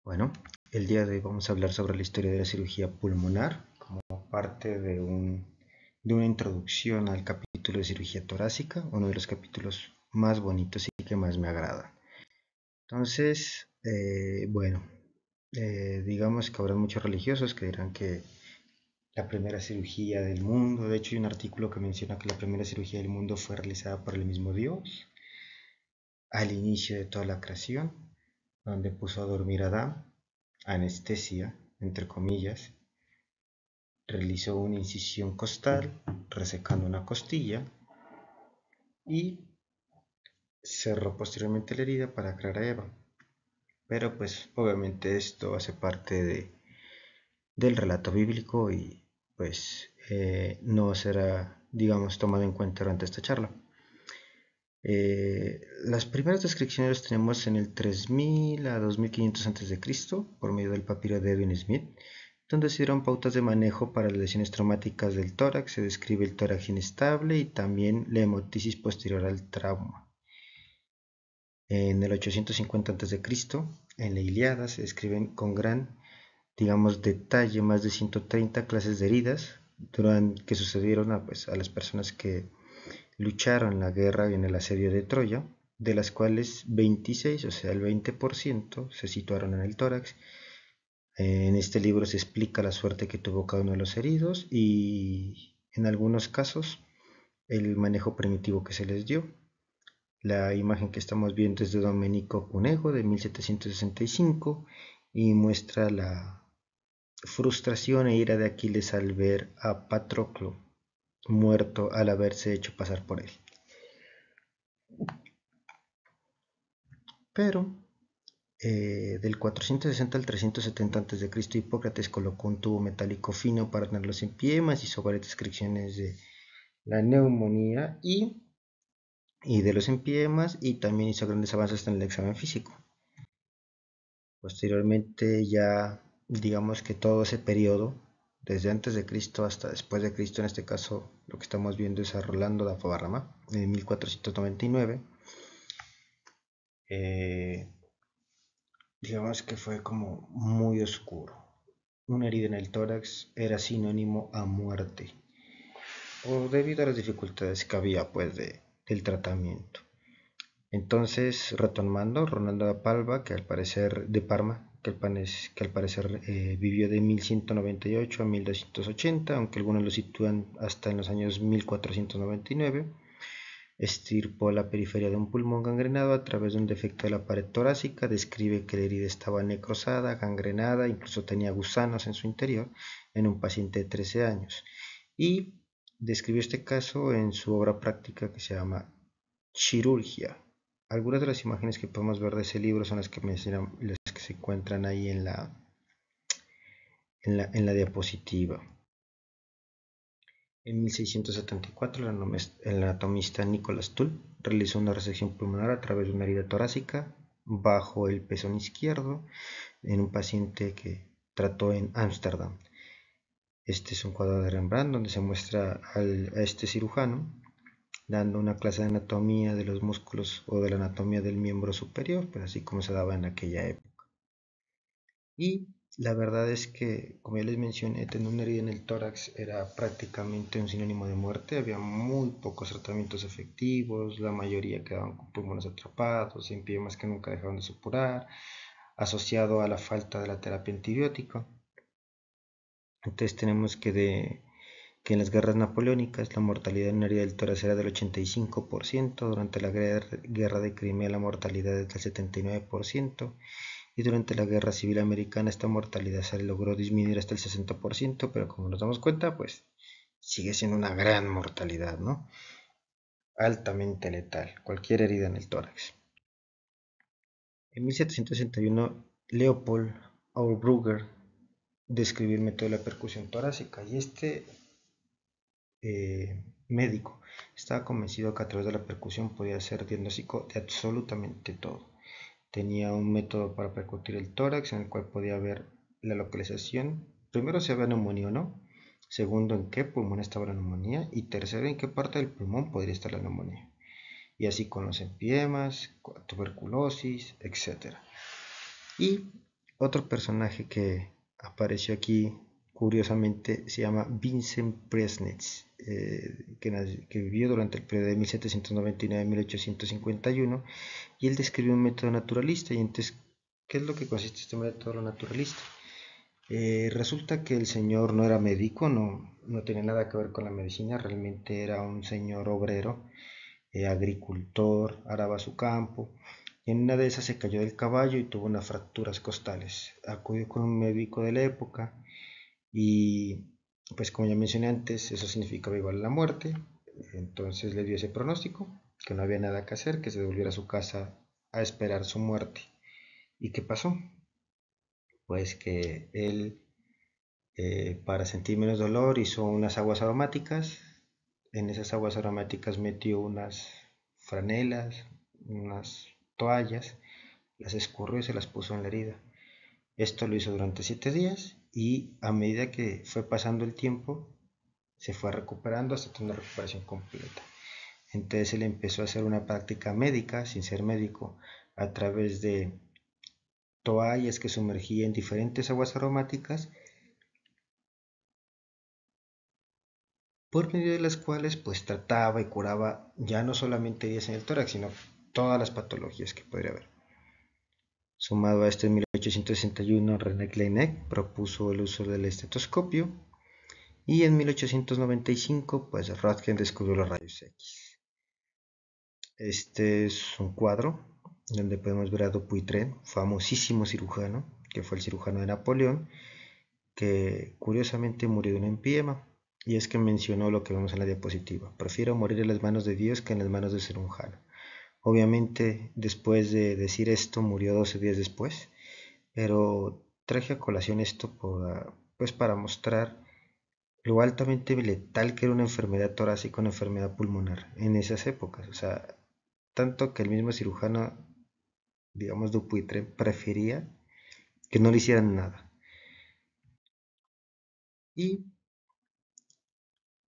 Bueno, el día de hoy vamos a hablar sobre la historia de la cirugía pulmonar como parte de una introducción al capítulo de cirugía torácica, uno de los capítulos más bonitos y que más me agrada. Entonces, digamos que habrá muchos religiosos que dirán que la primera cirugía del mundo, de hecho hay un artículo que menciona que la primera cirugía del mundo fue realizada por el mismo Dios al inicio de toda la creación, donde puso a dormir a Adán, anestesia, entre comillas, realizó una incisión costal, resecando una costilla y cerró posteriormente la herida para crear a Eva. Pero pues obviamente esto hace parte del relato bíblico y pues no será, digamos, tomado en cuenta durante esta charla. Las primeras descripciones las tenemos en el 3000 a 2500 a.C. por medio del papiro de Edwin Smith, donde se dieron pautas de manejo para las lesiones traumáticas del tórax. Se describe el tórax inestable y también la hemoptisis posterior al trauma. En el 850 a.C., en la Ilíada, se describen con gran, digamos, detalle más de 130 clases de heridas que sucedieron a las personas que lucharon en la guerra y en el asedio de Troya, de las cuales 26, o sea el 20%, se situaron en el tórax. En este libro se explica la suerte que tuvo cada uno de los heridos y en algunos casos el manejo primitivo que se les dio. La imagen que estamos viendo es de Domenico Cunego de 1765 y muestra la frustración e ira de Aquiles al ver a Patroclo muerto al haberse hecho pasar por él. Pero del 460 al 370 a.C., Hipócrates colocó un tubo metálico fino para tener los empiemas, hizo varias descripciones de la neumonía y de los empiemas, y también hizo grandes avances en el examen físico. Posteriormente, ya digamos que todo ese periodo, desde antes de Cristo hasta después de Cristo, en este caso lo que estamos viendo es a Rolando da Favarrama en 1499. Digamos que fue como muy oscuro. Una herida en el tórax era sinónimo a muerte, o debido a las dificultades que había del tratamiento. Entonces, retomando, Ronaldo da Palma, que al parecer de Parma, que al parecer vivió de 1198 a 1280, aunque algunos lo sitúan hasta en los años 1499, estirpó la periferia de un pulmón gangrenado a través de un defecto de la pared torácica. Describe que la herida estaba necrosada, gangrenada, incluso tenía gusanos en su interior, en un paciente de 13 años. Y describió este caso en su obra práctica que se llama Chirurgia. Algunas de las imágenes que podemos ver de ese libro son las que se encuentran ahí en la diapositiva. En 1674, el anatomista Nicolas Tull realizó una resección pulmonar a través de una herida torácica bajo el pezón izquierdo en un paciente que trató en Ámsterdam. Este es un cuadro de Rembrandt donde se muestra a este cirujano dando una clase de anatomía de los músculos o de la anatomía del miembro superior, pues así como se daba en aquella época. Y la verdad es que, como ya les mencioné, tener una herida en el tórax era prácticamente un sinónimo de muerte. Había muy pocos tratamientos efectivos, la mayoría quedaban con pulmones atrapados, empiemas que nunca dejaban de supurar, asociado a la falta de la terapia antibiótica. Entonces tenemos que en las guerras napoleónicas la mortalidad en una herida del tórax era del 85%, durante la guerra de Crimea la mortalidad es del 79%, y durante la guerra civil americana esta mortalidad se logró disminuir hasta el 60%, pero como nos damos cuenta, pues sigue siendo una gran mortalidad, ¿no? Altamente letal, cualquier herida en el tórax. En 1761, Leopold Auerbrugger describió el método de la percusión torácica, y este médico estaba convencido que a través de la percusión podía hacer diagnóstico de absolutamente todo. Tenía un método para percutir el tórax en el cual podía ver la localización. Primero, si había neumonía o no. Segundo, en qué pulmón estaba la neumonía. Y tercero, en qué parte del pulmón podría estar la neumonía. Y así con los empiemas, tuberculosis, etc. Y Otro personaje que apareció aquí, curiosamente, se llama Vincent Presnitz, que vivió durante el periodo de 1799 a 1851, y él describió un método naturalista. Y entonces, ¿qué es lo que consiste este método naturalista? Resulta que el señor no era médico, no tenía nada que ver con la medicina, realmente era un señor obrero, agricultor, araba su campo, y en una de esas se cayó del caballo y tuvo unas fracturas costales. Acudió con un médico de la época y, pues como ya mencioné antes, eso significaba igual la muerte. Entonces le dio ese pronóstico, que no había nada que hacer, que se devolviera a su casa a esperar su muerte. ¿Y qué pasó? Pues que él, para sentir menos dolor, hizo unas aguas aromáticas. En esas aguas aromáticas metió unas franelas, unas toallas, las escurrió y se las puso en la herida. Esto lo hizo durante 7 días y a medida que fue pasando el tiempo, se fue recuperando hasta tener una recuperación completa. Entonces él empezó a hacer una práctica médica, sin ser médico, a través de toallas que sumergía en diferentes aguas aromáticas, por medio de las cuales pues trataba y curaba ya no solamente heridas en el tórax, sino todas las patologías que podría haber. Sumado a esto, en 1861 René Laennec propuso el uso del estetoscopio y en 1895 pues Röntgen descubrió los rayos X. Este es un cuadro donde podemos ver a Dupuytren, famosísimo cirujano, que fue el cirujano de Napoleón, que curiosamente murió de un empiema. Y es que mencionó lo que vemos en la diapositiva: prefiero morir en las manos de Dios que en las manos de cirujano. Obviamente, después de decir esto, murió 12 días después, pero traje a colación esto pues para mostrar lo altamente letal que era una enfermedad torácica, una enfermedad pulmonar en esas épocas. O sea, tanto que el mismo cirujano, digamos, Dupuytren, prefería que no le hicieran nada. Y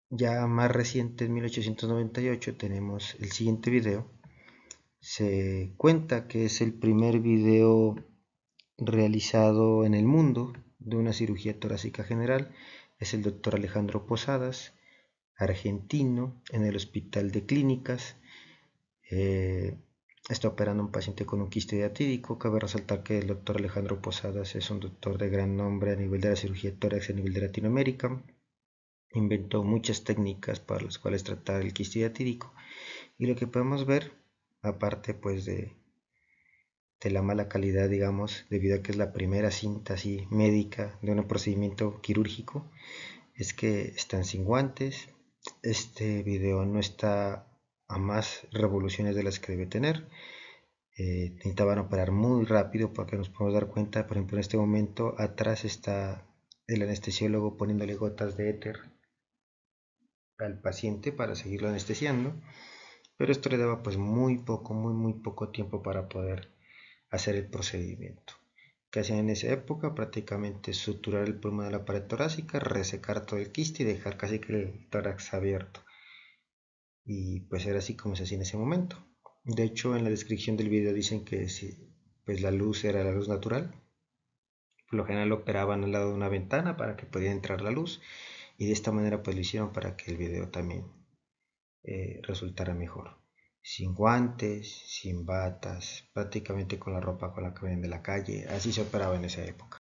ya más reciente, en 1898, tenemos el siguiente video. Se cuenta que es el primer video realizado en el mundo de una cirugía torácica general. Es el doctor Alejandro Posadas, argentino, en el Hospital de Clínicas. Está operando a un paciente con un quiste diatídico. Cabe resaltar que el doctor Alejandro Posadas es un doctor de gran nombre a nivel de la cirugía tórax a nivel de Latinoamérica. Inventó muchas técnicas para las cuales tratar el quiste diatídico. Y lo que podemos ver, aparte pues de la mala calidad, digamos, debido a que es la primera cinta así médica de un procedimiento quirúrgico, es que están sin guantes. Este video no está a más revoluciones de las que debe tener. Necesitaban operar muy rápido porque nos podemos dar cuenta, por ejemplo, en este momento atrás está el anestesiólogo poniéndole gotas de éter al paciente para seguirlo anestesiando, pero esto le daba pues muy poco tiempo para poder hacer el procedimiento. ¿Qué hacían en esa época? Prácticamente suturar el pulmón de la pared torácica, resecar todo el quiste y dejar casi que el tórax abierto. Y pues era así como se hacía en ese momento. De hecho, en la descripción del video dicen que si pues la luz era la luz natural, por lo general lo operaban al lado de una ventana para que pudiera entrar la luz, y de esta manera pues lo hicieron para que el video también resultara mejor. Sin guantes, sin batas, prácticamente con la ropa con la que ven de la calle. Así se operaba en esa época.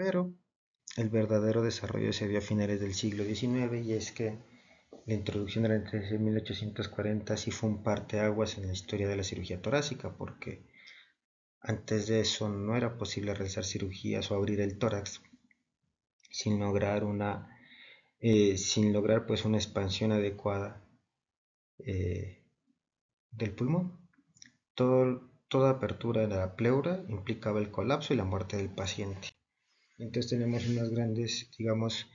Pero el verdadero desarrollo se dio a finales del siglo XIX, y es que la introducción de la anestesia en 1840 sí fue un parteaguas en la historia de la cirugía torácica, porque antes de eso no era posible realizar cirugías o abrir el tórax sin lograr pues una expansión adecuada eh, del pulmón. Toda apertura de la pleura implicaba el colapso y la muerte del paciente. Entonces tenemos unas grandes, digamos,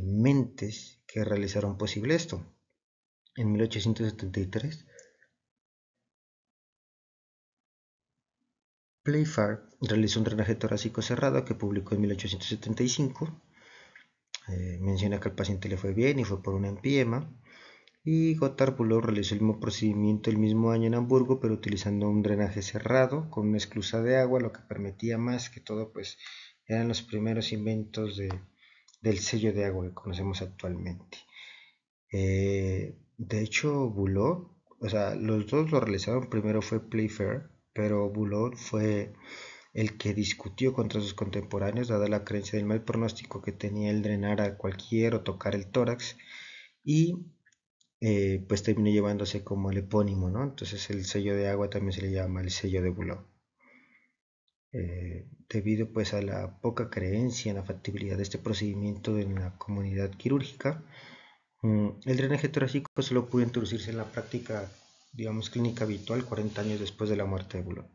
mentes que realizaron posible esto. En 1873, Playfair realizó un drenaje torácico cerrado que publicó en 1875. Menciona que al paciente le fue bien y fue por un empiema. Y Gotthard Bülow realizó el mismo procedimiento el mismo año en Hamburgo, pero utilizando un drenaje cerrado con una esclusa de agua, lo que permitía más que todo, pues eran los primeros inventos del sello de agua que conocemos actualmente. De hecho, Bülow, o sea, los dos lo realizaron, primero fue Playfair, pero Bülow fue el que discutió contra sus contemporáneos, dada la creencia del mal pronóstico que tenía el drenar a cualquier o tocar el tórax, y pues terminó llevándose como el epónimo, ¿no? Entonces el sello de agua también se le llama el sello de Bülow. Debido pues a la poca creencia en la factibilidad de este procedimiento en la comunidad quirúrgica, el drenaje torácico solo pudo introducirse en la práctica, digamos, clínica habitual 40 años después de la muerte de Bülow.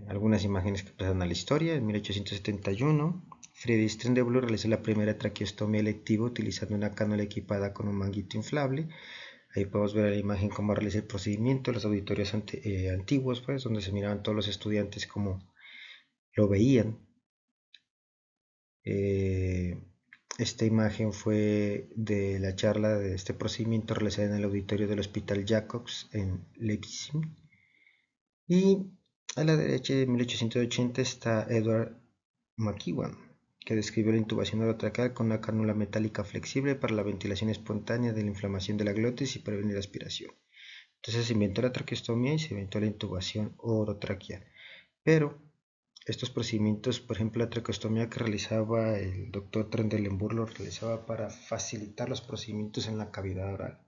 Algunas imágenes que pasan a la historia. En 1871, Friedrich Trendeblum realizó la primera traqueostomía electiva utilizando una cánula equipada con un manguito inflable. Ahí podemos ver la imagen cómo realiza el procedimiento, los auditorios antiguos, pues, donde se miraban todos los estudiantes como lo veían. Esta imagen fue de la charla de este procedimiento realizada en el auditorio del Hospital Jacobs en Leipzig. Y a la derecha de 1880 está Edward McEwan, que describió la intubación orotraqueal con una cánula metálica flexible para la ventilación espontánea de la inflamación de la glotis y prevenir aspiración. Entonces se inventó la traqueostomía y se inventó la intubación orotraqueal. Pero estos procedimientos, por ejemplo, la traqueostomía que realizaba el doctor Trendelenburg, lo realizaba para facilitar los procedimientos en la cavidad oral,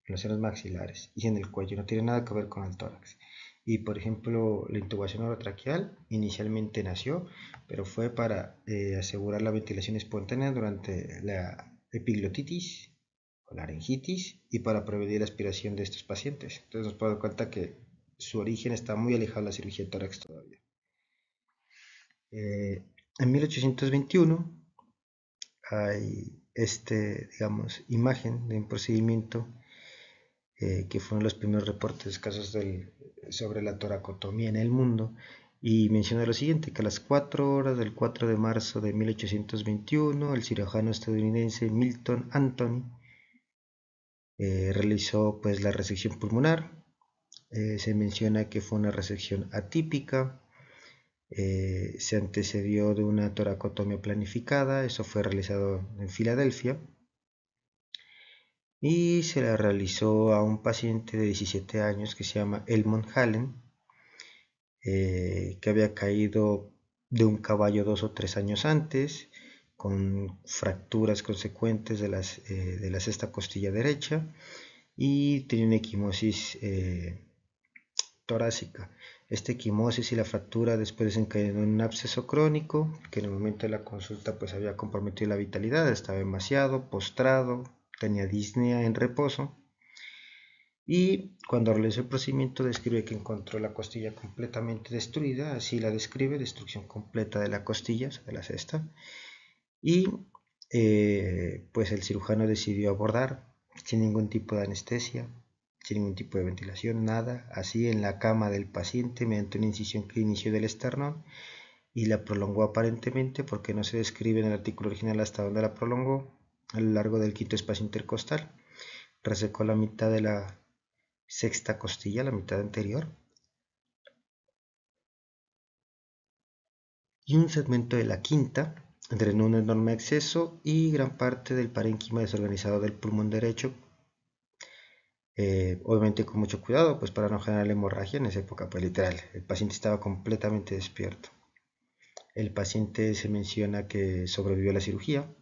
en los senos maxilares y en el cuello. No tiene nada que ver con el tórax. Y por ejemplo, la intubación orotraqueal inicialmente nació, pero fue para asegurar la ventilación espontánea durante la epiglotitis o laringitis y para prevenir la aspiración de estos pacientes. Entonces nos podemos dar cuenta que su origen está muy alejado de la cirugía de tórax todavía. En 1821 hay digamos, imagen de un procedimiento que fueron los primeros reportes casos sobre la toracotomía en el mundo, y menciona lo siguiente, que a las 4 horas del 4 de marzo de 1821 el cirujano estadounidense Milton Anthony realizó pues la resección pulmonar. Se menciona que fue una resección atípica, se antecedió de una toracotomía planificada, eso fue realizado en Filadelfia, y se la realizó a un paciente de 17 años que se llama Elmont Hallen, que había caído de un caballo 2 o 3 años antes, con fracturas consecuentes de la sexta costilla derecha, y tenía una equimosis torácica. Esta equimosis y la fractura después desencadenó en un absceso crónico que en el momento de la consulta pues había comprometido la vitalidad, estaba demasiado postrado, tenía disnea en reposo, y cuando realizó el procedimiento describe que encontró la costilla completamente destruida, así la describe, destrucción completa de la costilla, de la cesta, y pues el cirujano decidió abordar sin ningún tipo de anestesia, sin ningún tipo de ventilación, nada, así en la cama del paciente mediante una incisión que inició del esternón y la prolongó aparentemente, porque no se describe en el artículo original hasta dónde la prolongó, a lo largo del quinto espacio intercostal. Resecó la mitad de la sexta costilla, la mitad anterior, y un segmento de la quinta, drenó un enorme exceso y gran parte del parénquima desorganizado del pulmón derecho, Obviamente con mucho cuidado, pues para no generar hemorragia en esa época, pues literal, el paciente estaba completamente despierto. El paciente se menciona que sobrevivió a la cirugía,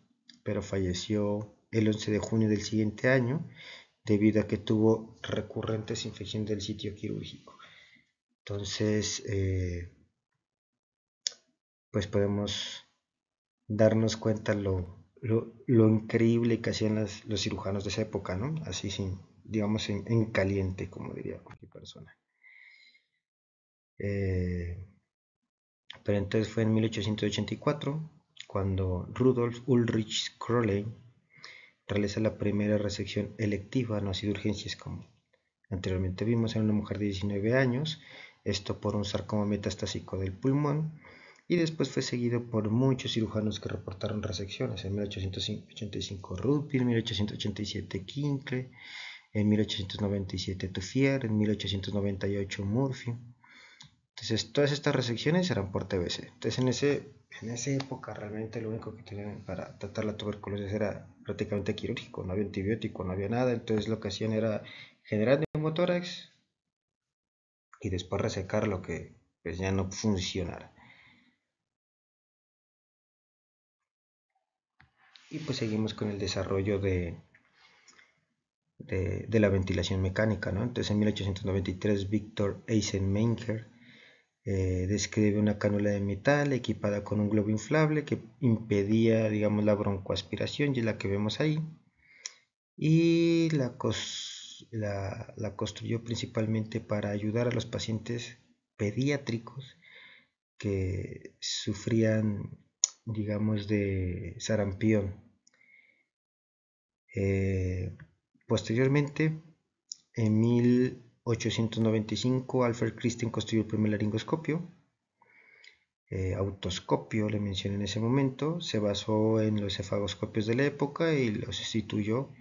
pero falleció el 11 de junio del siguiente año debido a que tuvo recurrentes infecciones del sitio quirúrgico. Entonces, pues podemos darnos cuenta lo increíble que hacían los cirujanos de esa época, ¿no? Así sin, digamos, en caliente, como diría cualquier persona. Pero entonces fue en 1884 cuando Rudolf Ulrich Crowley realiza la primera resección electiva, no ha sido urgencias como anteriormente vimos, en una mujer de 19 años, esto por un sarcoma metastásico del pulmón, y después fue seguido por muchos cirujanos que reportaron resecciones, en 1885 Rudpin, en 1887 Kinkle, en 1897 Tuffier, en 1898 Murphy. Entonces todas estas resecciones eran por TBC. Entonces en esa época realmente lo único que tenían para tratar la tuberculosis era prácticamente quirúrgico, no había antibiótico, no había nada, entonces lo que hacían era generar neumotórax y después resecar lo que pues ya no funcionara. Y pues seguimos con el desarrollo de la ventilación mecánica, ¿no? Entonces en 1893 Victor Eisenmenger describe una cánula de metal equipada con un globo inflable que impedía, digamos, la broncoaspiración, y es la que vemos ahí. Y la construyó principalmente para ayudar a los pacientes pediátricos que sufrían, digamos, de sarampión. Eh, Posteriormente, en 1895, Alfred Christian construyó el primer laringoscopio. Autoscopio le mencioné en ese momento, se basó en los cefagoscopios de la época y lo sustituyó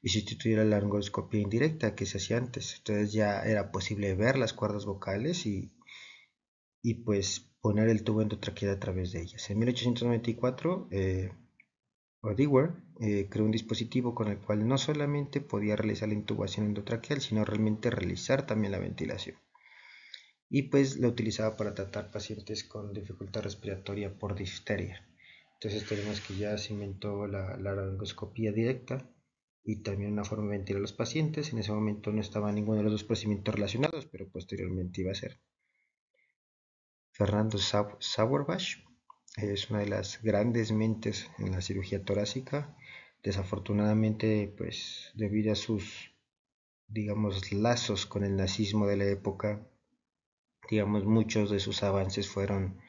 la laringoscopia indirecta que se hacía antes. Entonces ya era posible ver las cuerdas vocales y pues poner el tubo endotraqueal a través de ellas. En 1894, Odiwer creó un dispositivo con el cual no solamente podía realizar la intubación endotraqueal, sino realmente realizar también la ventilación. Y pues lo utilizaba para tratar pacientes con dificultad respiratoria por difteria. Entonces tenemos que ya se inventó la laringoscopía directa y también una forma de ventilar a los pacientes. En ese momento no estaba ninguno de los dos procedimientos relacionados, pero posteriormente iba a ser. Fernando Sauerbach es una de las grandes mentes en la cirugía torácica. Desafortunadamente, pues debido a sus, digamos, lazos con el nazismo de la época, digamos, muchos de sus avances fueron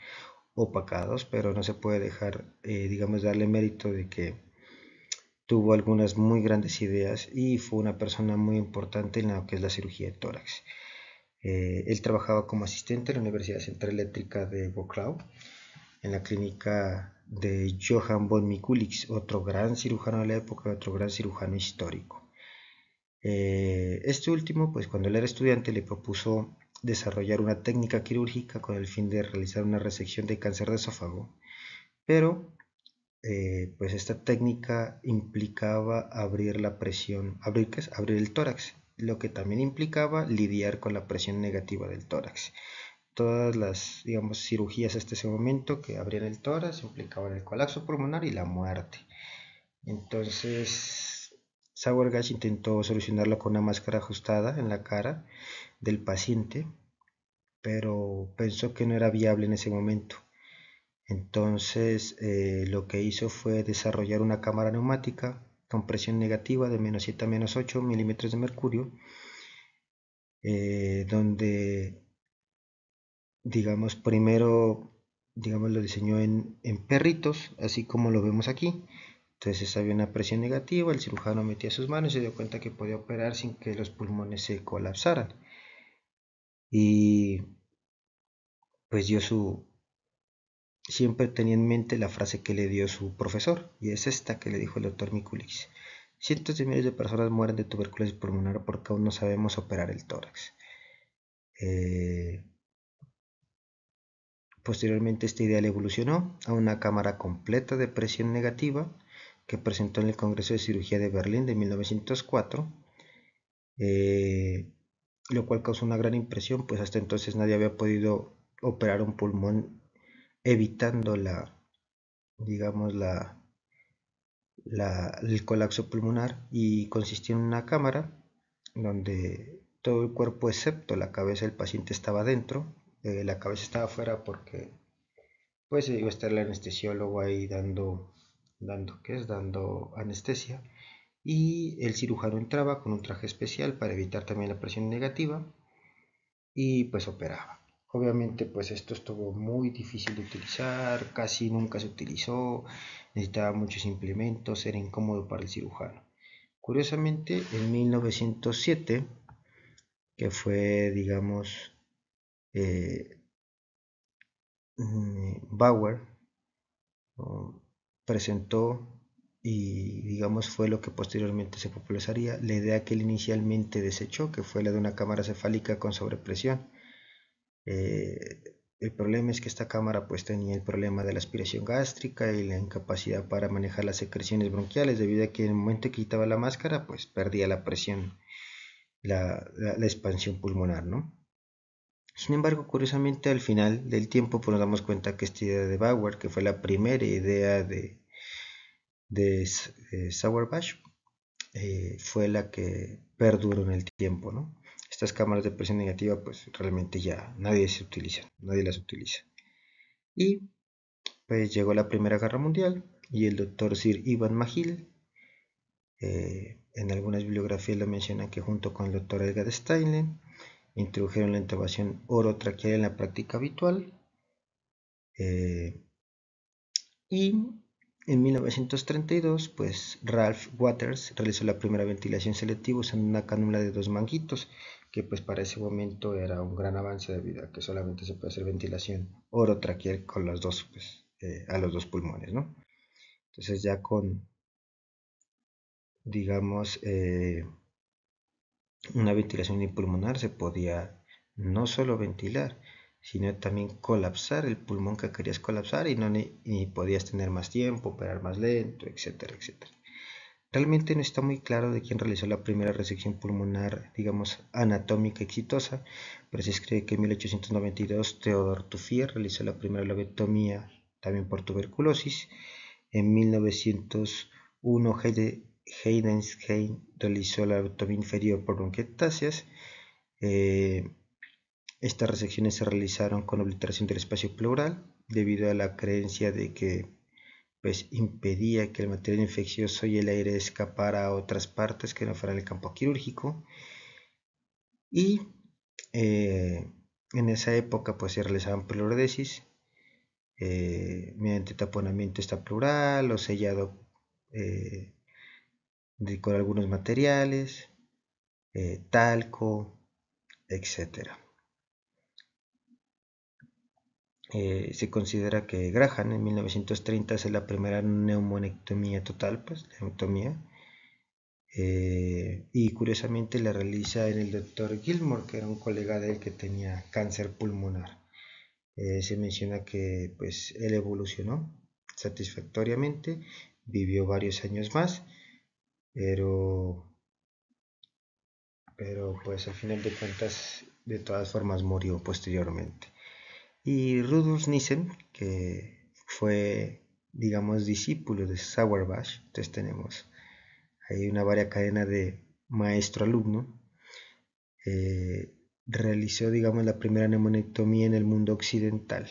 opacados, pero no se puede dejar, digamos, darle mérito de que tuvo algunas muy grandes ideas y fue una persona muy importante en lo que es la cirugía de tórax. Él trabajaba como asistente en la Universidad Central Eléctrica de Wrocław, en la clínica de Johann von Mikulicz, otro gran cirujano de la época, otro gran cirujano histórico. Este último, pues cuando él era estudiante, le propuso desarrollar una técnica quirúrgica con el fin de realizar una resección de cáncer de esófago, pero pues esta técnica implicaba abrir la presión, abrir el tórax, lo que también implicaba lidiar con la presión negativa del tórax. Todas las, digamos, cirugías hasta ese momento que abrían el tórax implicaban el colapso pulmonar y la muerte. Entonces, Sauergas intentó solucionarlo con una máscara ajustada en la cara del paciente, pero pensó que no era viable en ese momento. Entonces, lo que hizo fue desarrollar una cámara neumática con presión negativa de menos 7 a menos 8 milímetros de mercurio, donde, digamos, primero, digamos, lo diseñó en perritos, así como lo vemos aquí. Entonces había una presión negativa, el cirujano metía sus manos y se dio cuenta que podía operar sin que los pulmones se colapsaran. Y pues siempre tenía en mente la frase que le dio su profesor, y es esta que le dijo el doctor Mikulicz: cientos de miles de personas mueren de tuberculosis pulmonar porque aún no sabemos operar el tórax. Posteriormente esta idea le evolucionó a una cámara completa de presión negativa que presentó en el Congreso de Cirugía de Berlín de 1904, lo cual causó una gran impresión, pues hasta entonces nadie había podido operar un pulmón evitando digamos, el colapso pulmonar, y consistía en una cámara donde todo el cuerpo excepto la cabeza del paciente estaba dentro. La cabeza estaba afuera porque pues iba a estar el anestesiólogo ahí dando anestesia, y el cirujano entraba con un traje especial para evitar también la presión negativa y pues operaba. Obviamente pues esto estuvo muy difícil de utilizar, casi nunca se utilizó, necesitaba muchos implementos, era incómodo para el cirujano. Curiosamente, en 1907, que fue, digamos, eh, Bauer presentó, y digamos fue lo que posteriormente se popularizaría, la idea que él inicialmente desechó, que fue la de una cámara cefálica con sobrepresión. El problema es que esta cámara pues tenía el problema de la aspiración gástrica y la incapacidad para manejar las secreciones bronquiales, debido a que en el momento que quitaba la máscara pues perdía la presión, la expansión pulmonar, ¿no? Sin embargo, curiosamente al final del tiempo pues nos damos cuenta que esta idea de Bauer, que fue la primera idea de Sauerbach, fue la que perduró en el tiempo, ¿no? Estas cámaras de presión negativa pues realmente ya nadie las utiliza. Y pues llegó la Primera Guerra Mundial y el doctor Sir Ivan Magill, en algunas bibliografías lo mencionan que junto con el doctor Edgar Steinle introdujeron la intubación orotraqueal en la práctica habitual, y en 1932 pues Ralph Waters realizó la primera ventilación selectiva usando una cánula de 2 manguitos, que pues para ese momento era un gran avance debido a que solamente se puede hacer ventilación orotraqueal con los dos, pues, a los dos pulmones, ¿no? Entonces ya con, digamos, una ventilación pulmonar se podía no solo ventilar, sino también colapsar el pulmón que querías colapsar, y no ni podías tener más tiempo, operar más lento, etcétera, etcétera. Realmente no está muy claro de quién realizó la primera resección pulmonar, digamos, anatómica exitosa, pero se cree que en 1892 Theodor Tuffier realizó la primera lobotomía también por tuberculosis. En 1901 Heidenheim realizó la lobotomía inferior por bronquiectasias. Estas resecciones se realizaron con obliteración del espacio pleural, debido a la creencia de que pues impedía que el material infeccioso y el aire escapara a otras partes que no fueran el campo quirúrgico. Y en esa época pues se realizaban pleurodesis, mediante taponamiento extrapleural o sellado eh, con algunos materiales, talco, etcétera. Se considera que Graham en 1930 hace la primera neumonectomía total, pues neumonectomía, y curiosamente la realiza en el doctor Gilmore, que era un colega de él que tenía cáncer pulmonar. Se menciona que pues él evolucionó satisfactoriamente, vivió varios años más, pero, pues al final de cuentas de todas formas murió posteriormente. Y Rudolf Nissen, que fue, digamos, discípulo de Sauerbach, entonces tenemos ahí una varia cadena de maestro-alumno, realizó, digamos, la primera neumonectomía en el mundo occidental.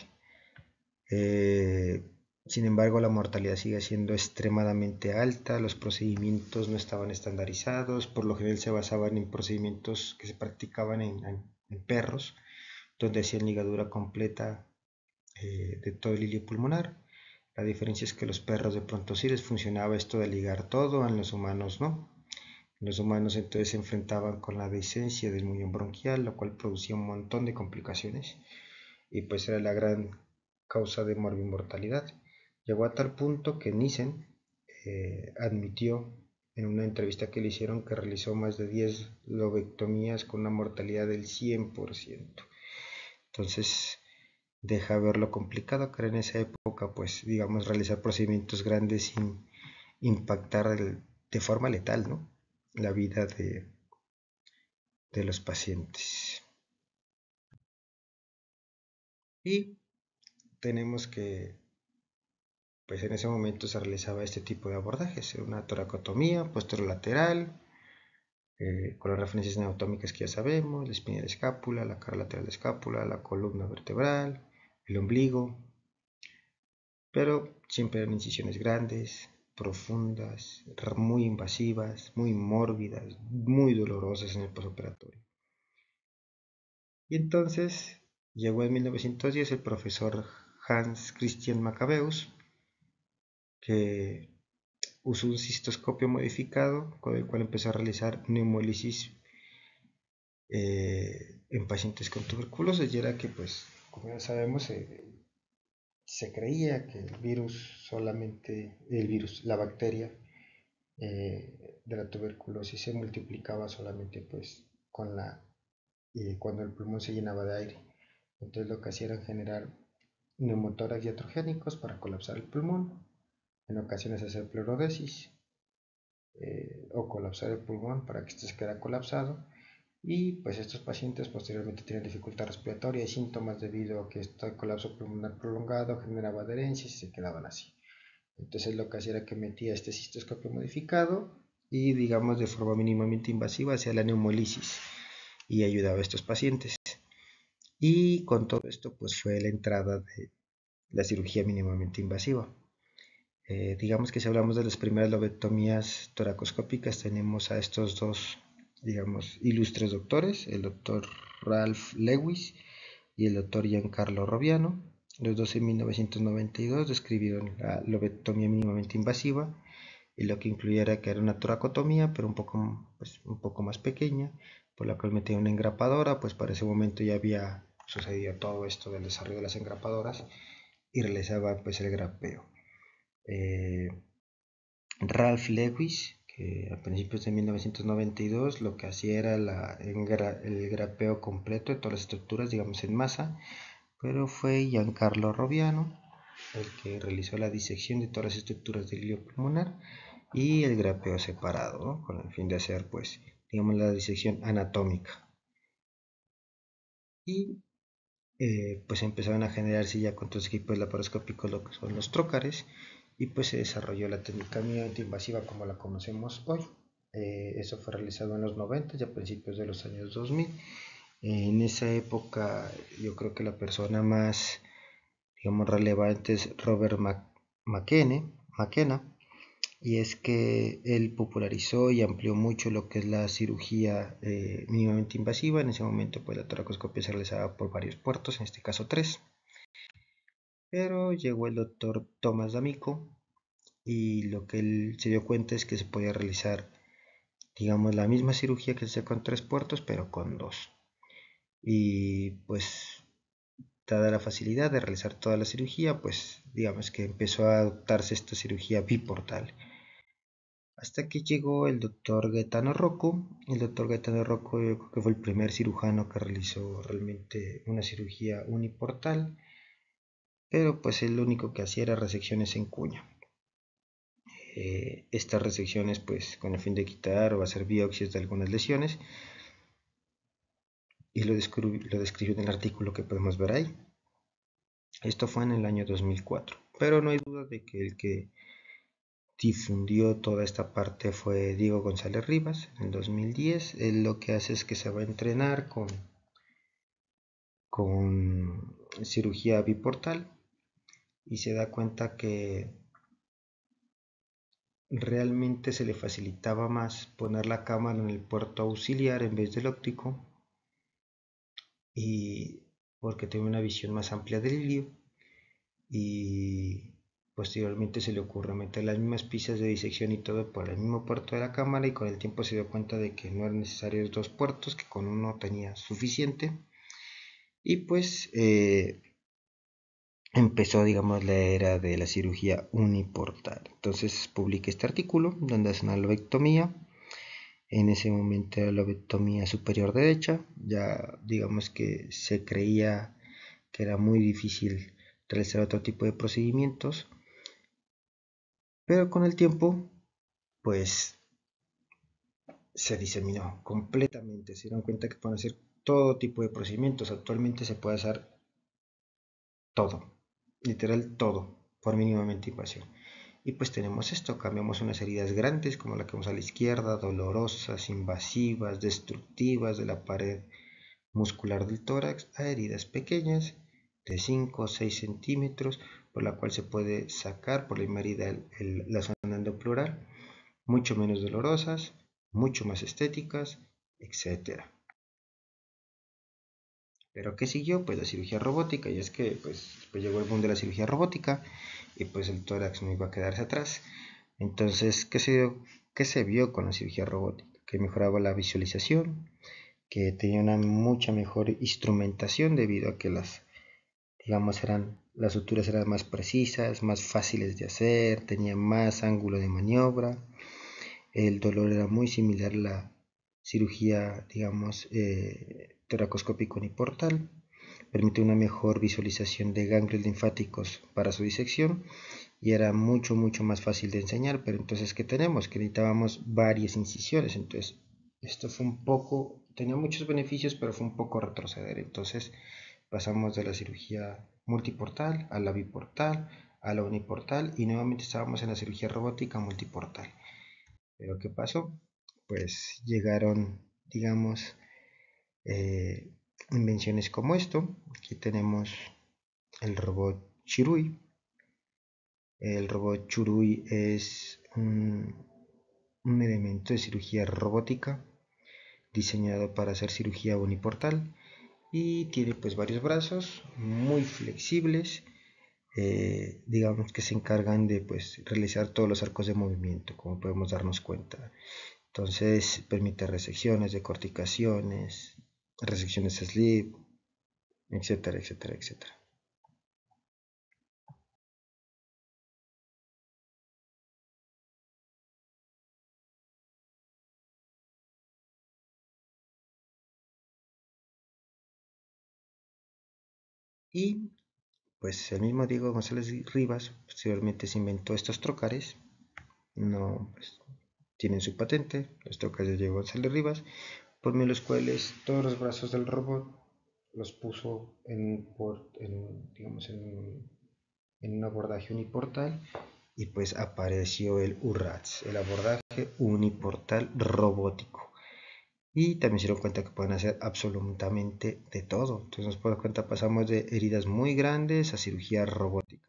Sin embargo, la mortalidad sigue siendo extremadamente alta, los procedimientos no estaban estandarizados, por lo general se basaban en procedimientos que se practicaban en perros, donde hacían ligadura completa de todo el hilio pulmonar. La diferencia es que los perros de pronto sí les funcionaba esto de ligar todo, en los humanos no. Los humanos entonces se enfrentaban con la dehiscencia del muñón bronquial, lo cual producía un montón de complicaciones, y pues era la gran causa de morbimortalidad. Llegó a tal punto que Nissen admitió en una entrevista que le hicieron que realizó más de 10 lobectomías con una mortalidad del 100%. Entonces deja ver lo complicado que era en esa época, pues digamos, realizar procedimientos grandes sin impactar de forma letal, ¿no?, la vida de los pacientes. Y tenemos que, pues en ese momento se realizaba este tipo de abordajes, una toracotomía posterolateral, con las referencias anatómicas que ya sabemos, la espina de escápula, la cara lateral de escápula, la columna vertebral, el ombligo, pero siempre eran incisiones grandes, profundas, muy invasivas, muy mórbidas, muy dolorosas en el postoperatorio. Y entonces llegó en 1910 el profesor Hans Christian Maccabeus, que usó un cistoscopio modificado con el cual empezó a realizar neumólisis en pacientes con tuberculosis, y era que, pues, como ya sabemos, se creía que la bacteria de la tuberculosis se multiplicaba solamente pues cuando el pulmón se llenaba de aire. Entonces lo que hacía era generar neumotórax iatrogénicos para colapsar el pulmón, en ocasiones hacer pleurodesis o colapsar el pulmón para que este se quede colapsado, y pues estos pacientes posteriormente tienen dificultad respiratoria y síntomas debido a que este colapso pulmonar prolongado generaba adherencias y se quedaban así. Entonces lo que hacía era que metía este cistoscopio modificado y, digamos, de forma mínimamente invasiva hacía la neumolisis y ayudaba a estos pacientes. Y con todo esto pues fue la entrada de la cirugía mínimamente invasiva. Digamos que si hablamos de las primeras lobectomías toracoscópicas, tenemos a estos dos, digamos, ilustres doctores, el doctor Ralph Lewis y el doctor Giancarlo Roviano. Los dos en 1992 describieron la lobectomía mínimamente invasiva, y lo que incluía era que era una toracotomía, pero un poco más pequeña, por la cual metía una engrapadora, pues para ese momento ya había sucedido todo esto del desarrollo de las engrapadoras, y realizaba pues el grapeo. Ralph Lewis, que a principios de 1992 lo que hacía era el grapeo completo de todas las estructuras, digamos en masa, pero fue Giancarlo Roviano el que realizó la disección de todas las estructuras del glio pulmonar y el grapeo separado, ¿no? Con el fin de hacer, pues, digamos, la disección anatómica. Y pues empezaron a generarse ya con los equipos laparoscópicos lo que son los trócares, y pues se desarrolló la técnica mínimamente invasiva como la conocemos hoy. Eso fue realizado en los 90 y a principios de los años 2000. En esa época yo creo que la persona más, digamos, relevante es Robert McKenna, y es que él popularizó y amplió mucho lo que es la cirugía mínimamente invasiva. En ese momento pues la toracoscopia se realizaba por varios puertos, en este caso 3, pero llegó el doctor Thomas D'Amico y lo que él se dio cuenta es que se podía realizar, digamos, la misma cirugía que se hace con 3 puertos, pero con 2, y pues dada la facilidad de realizar toda la cirugía, pues digamos que empezó a adoptarse esta cirugía biportal. Hasta que llegó el doctor Gaetano Rocco. El doctor Gaetano Rocco yo creo que fue el primer cirujano que realizó realmente una cirugía uniportal, pero pues él lo único que hacía era resecciones en cuña. Estas resecciones pues con el fin de quitar o hacer biopsias de algunas lesiones, y lo describió en el artículo que podemos ver ahí. Esto fue en el año 2004, pero no hay duda de que el que difundió toda esta parte fue Diego González Rivas en el 2010. Él lo que hace es que se va a entrenar con cirugía biportal y se da cuenta que realmente se le facilitaba más poner la cámara en el puerto auxiliar en vez del óptico, y porque tiene una visión más amplia del ilio, y posteriormente se le ocurrió meter las mismas piezas de disección y todo por el mismo puerto de la cámara, y con el tiempo se dio cuenta de que no eran necesarios 2 puertos, que con uno tenía suficiente, y pues empezó, digamos, la era de la cirugía uniportal. Entonces publiqué este artículo donde hace una lobectomía. En ese momento era la lobectomía superior derecha. Ya digamos que se creía que era muy difícil realizar otro tipo de procedimientos, pero con el tiempo pues se diseminó completamente. Se dieron cuenta que pueden hacer todo tipo de procedimientos. Actualmente se puede hacer todo, literal todo, por mínimamente invasión. Y pues tenemos esto, cambiamos unas heridas grandes como la que vemos a la izquierda, dolorosas, invasivas, destructivas de la pared muscular del tórax, a heridas pequeñas de 5 o 6 centímetros, por la cual se puede sacar por la misma herida la zona endoplural, mucho menos dolorosas, mucho más estéticas, etcétera. Pero ¿qué siguió? Pues la cirugía robótica, y es que pues llegó el boom de la cirugía robótica y pues el tórax no iba a quedarse atrás. Entonces, qué se vio con la cirugía robótica? Que mejoraba la visualización, que tenía una mucha mejor instrumentación debido a que las suturas eran más precisas, más fáciles de hacer, tenía más ángulo de maniobra, el dolor era muy similar a la cirugía, toracoscópica uniportal, permite una mejor visualización de ganglios linfáticos para su disección y era mucho más fácil de enseñar. Pero entonces, ¿qué tenemos? Que necesitábamos varias incisiones. Entonces, esto fue un poco, tenía muchos beneficios, pero fue un poco retroceder. Entonces, pasamos de la cirugía multiportal a la biportal, a la uniportal, y nuevamente estábamos en la cirugía robótica multiportal. Pero ¿qué pasó? Pues llegaron, digamos, eh, invenciones como esto. Aquí tenemos el robot Chirui. El robot Chirui es un elemento de cirugía robótica diseñado para hacer cirugía uniportal y tiene pues varios brazos muy flexibles, digamos que se encargan de pues realizar todos los arcos de movimiento, como podemos darnos cuenta. Entonces permite resecciones, decorticaciones, resecciones sleeve, etcétera, etcétera, etcétera. Y pues el mismo Diego González Rivas posteriormente se inventó estos trocares. No, pues, tienen su patente, los trocares de Diego González Rivas, por medio de los cuales todos los brazos del robot los puso en un abordaje uniportal y pues apareció el URATS, el abordaje uniportal robótico. Y también se dieron cuenta que pueden hacer absolutamente de todo. Entonces nos podemos dar cuenta, pasamos de heridas muy grandes a cirugía robótica.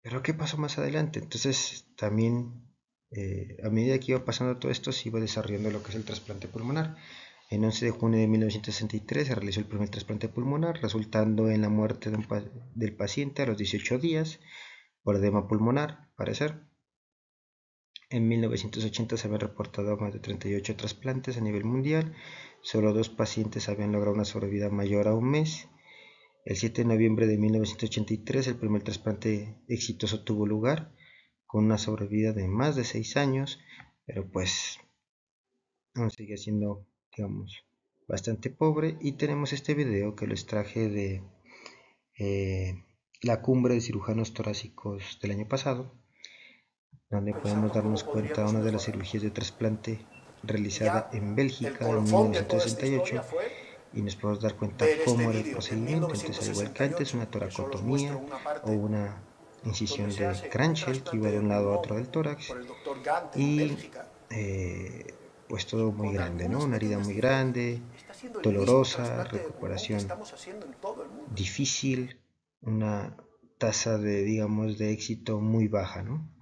Pero ¿qué pasó más adelante? Entonces también a medida que iba pasando todo esto se iba desarrollando lo que es el trasplante pulmonar. En 11 de junio de 1963 se realizó el primer trasplante pulmonar, resultando en la muerte del paciente a los 18 días por edema pulmonar, parecer. En 1980 se habían reportado más de 38 trasplantes a nivel mundial. Solo 2 pacientes habían logrado una sobrevida mayor a un mes. El 7 de noviembre de 1983 el primer trasplante exitoso tuvo lugar, con una sobrevida de más de 6 años, pero pues aún sigue siendo, digamos, bastante pobre. Y tenemos este video que lo extraje de la cumbre de cirujanos torácicos del año pasado, donde podemos darnos cuenta de una de las cirugías de trasplante realizada en Bélgica en 1968 y nos podemos dar cuenta cómo era el procedimiento. Entonces, al igual que antes, una toracotomía o una incisión de Cranchel que iba de un lado a otro del tórax y pues todo muy grande, ¿no? Una herida muy grande, dolorosa, recuperación difícil, una tasa de, digamos, de éxito muy baja, ¿no?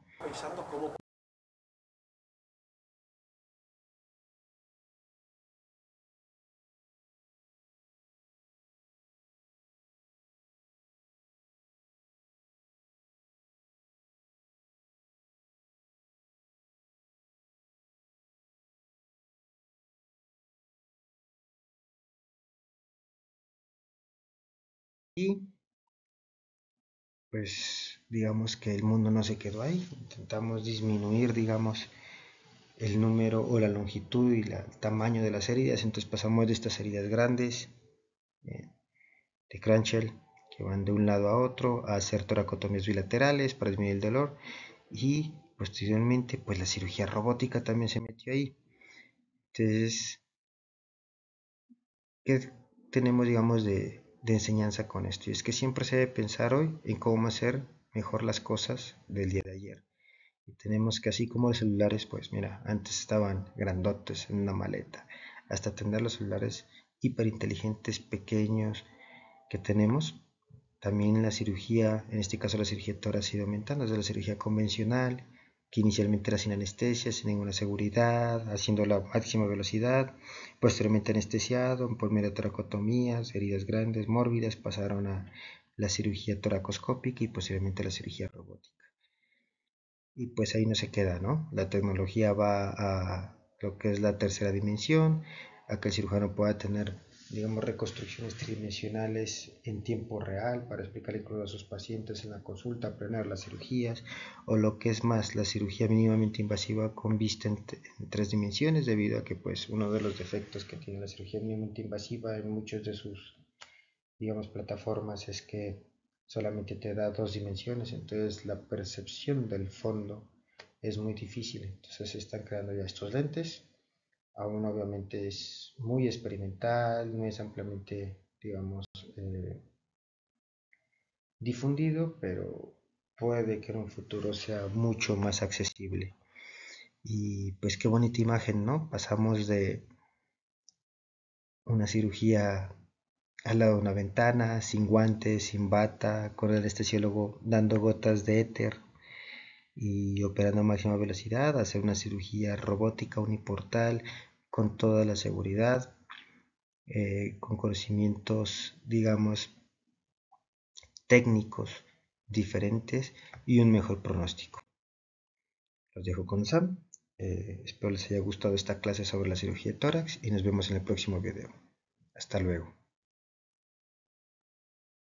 Y pues digamos que el mundo no se quedó ahí, intentamos disminuir, digamos, el número o la longitud y el tamaño de las heridas. Entonces pasamos de estas heridas grandes de Cranchel que van de un lado a otro a hacer toracotomías bilaterales para disminuir el dolor y Posteriormente, pues la cirugía robótica también se metió ahí. Entonces, ¿qué tenemos, digamos, de enseñanza con esto? Y es que siempre se debe pensar hoy en cómo hacer mejor las cosas del día de ayer. Y tenemos que, así como los celulares, pues mira, antes estaban grandotes en una maleta, hasta tener los celulares hiperinteligentes pequeños que tenemos. También la cirugía, en este caso la cirugía torácica, ha ido aumentando, desde la cirugía convencional, que inicialmente era sin anestesia, sin ninguna seguridad, haciendo la máxima velocidad, posteriormente anestesiado por medio de toracotomías, heridas grandes, mórbidas, pasaron a la cirugía toracoscópica y posteriormente a la cirugía robótica. Y pues ahí no se queda, ¿no? La tecnología va a lo que es la tercera dimensión, a que el cirujano pueda tener, digamos, reconstrucciones tridimensionales en tiempo real para explicar incluso a sus pacientes en la consulta, planear las cirugías, o lo que es más, la cirugía mínimamente invasiva con vista en tres dimensiones, debido a que pues uno de los defectos que tiene la cirugía mínimamente invasiva en muchos de sus, digamos, plataformas es que solamente te da dos dimensiones, entonces la percepción del fondo es muy difícil. Entonces se están creando ya estos lentes. Aún obviamente es muy experimental, no es ampliamente, digamos, eh, difundido, pero puede que en un futuro sea mucho más accesible. Y pues qué bonita imagen, ¿no? Pasamos de una cirugía al lado de una ventana, sin guantes, sin bata, con el anestesiólogo dando gotas de éter y operando a máxima velocidad, hacer una cirugía robótica uniportal con toda la seguridad, con conocimientos, digamos, técnicos diferentes y un mejor pronóstico. Los dejo con Sam. Espero les haya gustado esta clase sobre la cirugía de tórax y nos vemos en el próximo video. Hasta luego.